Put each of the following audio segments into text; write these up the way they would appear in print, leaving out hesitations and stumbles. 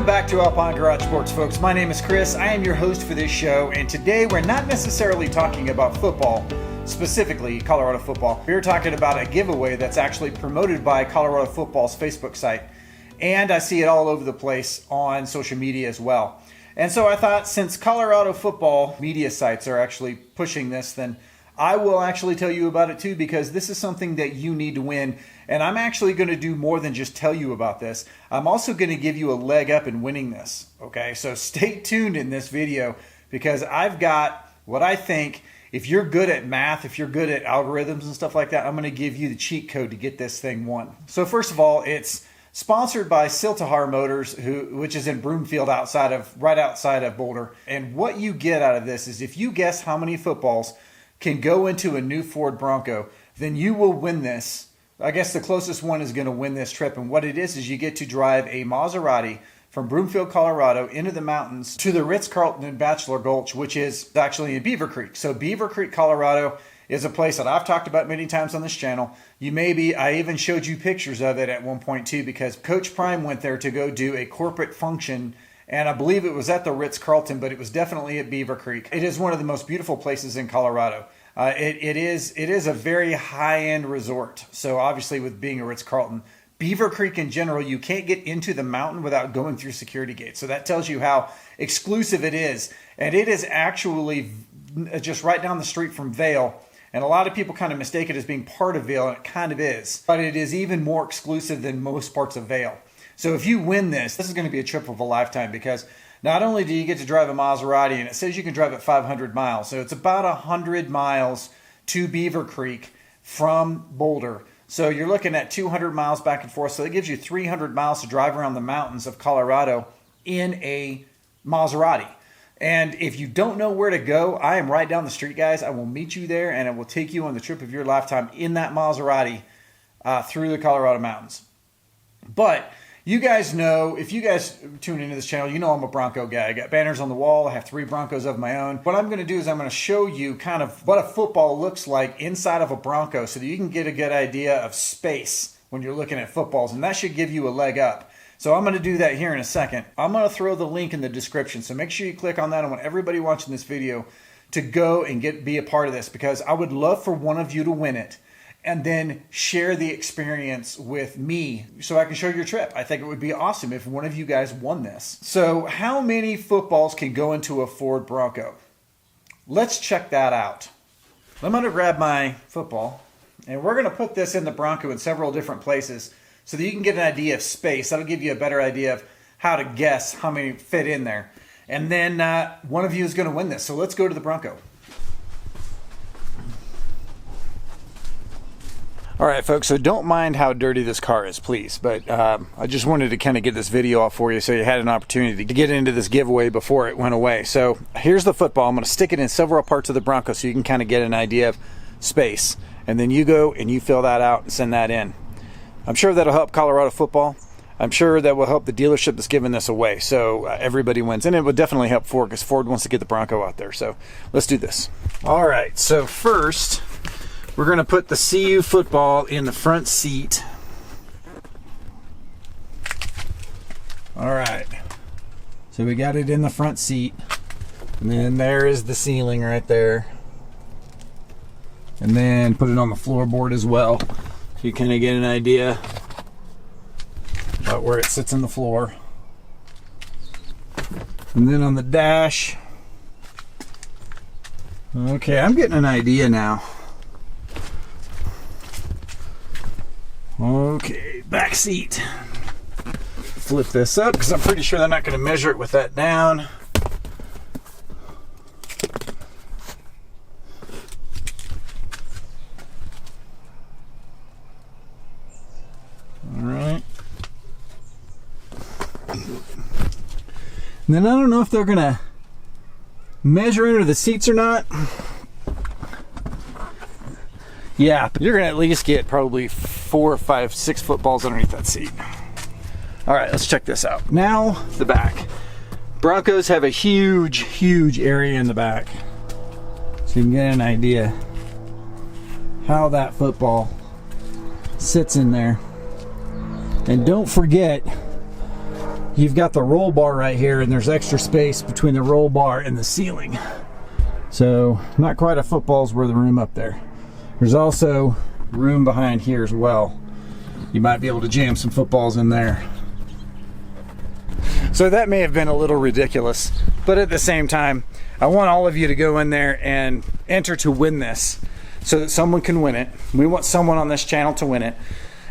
back to Alpine Garage Sports, folks. My name is Chris. I am your host for this show, and today we're not necessarily talking about football, specifically Colorado football. We're talking about a giveaway that's actually promoted by Colorado football's Facebook site, and I see it all over the place on social media as well. And so I thought, since Colorado football media sites are actually pushing this, then I will actually tell you about it too, because this is something that you need to win. And I'm actually going to do more than just tell you about this. I'm also going to give you a leg up in winning this. Okay, so stay tuned in this video, because I've got what I think, if you're good at math, if you're good at algorithms and stuff like that, I'm going to give you the cheat code to get this thing won. So first of all, it's sponsored by Siltahar Motors, which is in Broomfield, right outside of Boulder. And what you get out of this is, if you guess how many footballs can go into a new Ford Bronco, then you will win this. I guess the closest one is going to win this trip. And what it is you get to drive a Maserati from Broomfield, Colorado into the mountains to the Ritz Carlton in Bachelor Gulch, which is actually in Beaver Creek. So Beaver Creek, Colorado is a place that I've talked about many times on this channel. I even showed you pictures of it at one point too, because Coach Prime went there to go do a corporate function, and I believe it was at the Ritz Carlton, but it was definitely at Beaver Creek. It is one of the most beautiful places in Colorado. It is a very high-end resort. So obviously, with being a Ritz Carlton, Beaver Creek in general, you can't get into the mountain without going through security gates. So that tells you how exclusive it is. And it is actually just right down the street from Vail. And a lot of people kind of mistake it as being part of Vail, and it kind of is. But it is even more exclusive than most parts of Vail. So if you win this is going to be a trip of a lifetime, because not only do you get to drive a Maserati, and it says you can drive it 500 miles. So it's about 100 miles to Beaver Creek from Boulder. So you're looking at 200 miles back and forth. So it gives you 300 miles to drive around the mountains of Colorado in a Maserati. And if you don't know where to go, I am right down the street, guys. I will meet you there, and I will take you on the trip of your lifetime in that Maserati through the Colorado mountains. But you guys know, if you guys tune into this channel, you know I'm a Bronco guy. I got banners on the wall. I have 3 Broncos of my own. What I'm going to do is I'm going to show you kind of what a football looks like inside of a Bronco, so that you can get a good idea of space when you're looking at footballs, and that should give you a leg up. So I'm going to do that here in a second. I'm going to throw the link in the description, so make sure you click on that. I want everybody watching this video to go and be a part of this, because I would love for one of you to win it and then share the experience with me so I can show your trip. I think it would be awesome if one of you guys won this. So how many footballs can go into a Ford Bronco? Let's check that out. I'm going to grab my football, and we're going to put this in the Bronco in several different places so that you can get an idea of space. That'll give you a better idea of how to guess how many fit in there. And then one of you is going to win this. So let's go to the Bronco. All right, folks, so don't mind how dirty this car is, please. But I just wanted to kind of get this video off for you so you had an opportunity to get into this giveaway before it went away. So here's the football. I'm going to stick it in several parts of the Bronco so you can kind of get an idea of space. And then you go and you fill that out and send that in. I'm sure that'll help Colorado football. I'm sure that will help the dealership that's giving this away. So everybody wins. And it would definitely help Ford, because Ford wants to get the Bronco out there. So let's do this. All right, so first, we're going to put the CU football in the front seat. All right. So we got it in the front seat. And then there is the ceiling right there. And then put it on the floorboard as well, so you kind of get an idea about where it sits in the floor. And then on the dash. Okay, I'm getting an idea now. Okay, back seat. Flip this up, because I'm pretty sure they're not going to measure it with that down. All right. And then I don't know if they're going to measure under the seats or not. Yeah, but you're going to at least get probably 4, 5, 6 footballs underneath that seat. All right, let's check this out. Now, the back. Broncos have a huge, huge area in the back. So you can get an idea how that football sits in there. And don't forget, you've got the roll bar right here, and there's extra space between the roll bar and the ceiling. So not quite a football's worth of room up there. There's also room behind here as well. You might be able to jam some footballs in there. So that may have been a little ridiculous, but at the same time, I want all of you to go in there and enter to win this so that someone can win it. We want someone on this channel to win it.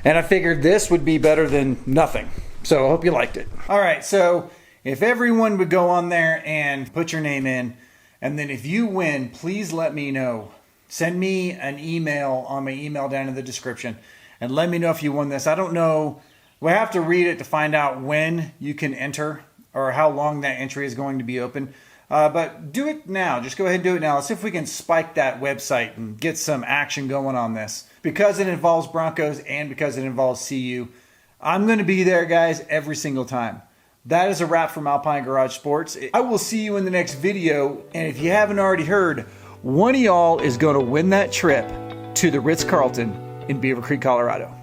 And I figured this would be better than nothing. So I hope you liked it. All right, so if everyone would go on there and put your name in, and then if you win, please let me know. Send me an email on my email down in the description and let me know if you won this. I don't know. We have to read it to find out when you can enter or how long that entry is going to be open. But do it now. Just go ahead and do it now. Let's see if we can spike that website and get some action going on this. Because it involves Broncos and because it involves CU, I'm going to be there, guys, every single time. That is a wrap from Alpine Garage Sports. I will see you in the next video. And if you haven't already heard, one of y'all is going to win that trip to the Ritz Carlton in Beaver Creek, Colorado.